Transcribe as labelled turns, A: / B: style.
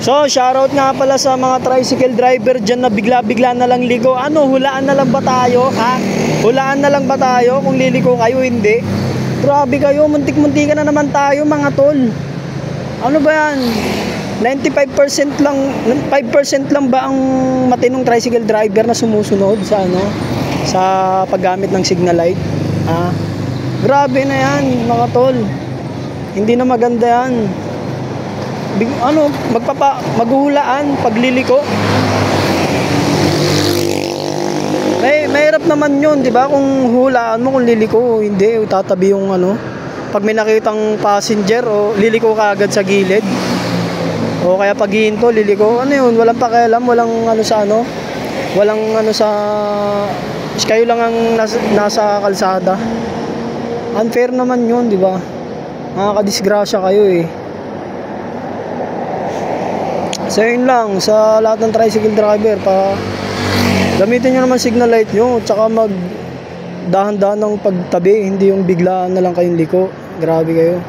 A: So, shoutout nga pala sa mga tricycle driver dyan na bigla-bigla na lang ligo. Ano, hulaan na lang ba tayo? Ha? Hulaan na lang ba tayo kung liliko kayo? Hindi. Grabe kayo, muntik-muntikan na naman tayo mga tol. Ano ba yan? 95% lang, 5% lang ba ang matinong tricycle driver na sumusunod sa ano? Sa paggamit ng signal light? Ha? Grabe na yan mga tol. Hindi na maganda yan. Maghuhulaan pagliliko. Mahirap naman yun, di ba? Kung hulaan mo kung liliko, hindi, tatabi yung ano. Pag may nakitang passenger, o liliko ka agad sa gilid. O kaya pag hihinto, liliko. Ano yun? Walang pakialam, walang ano sa ano. Walang ano sa... Kayo lang ang nasa kalsada. Unfair naman yun, di ba? Nakakadisgrasya kayo eh. So yun lang, sa lahat ng tricycle driver, gamitin nyo naman signal light nyo, tsaka dahan-dahan ng pagtabi, hindi yung biglaan na lang kayong liko. Grabe kayo.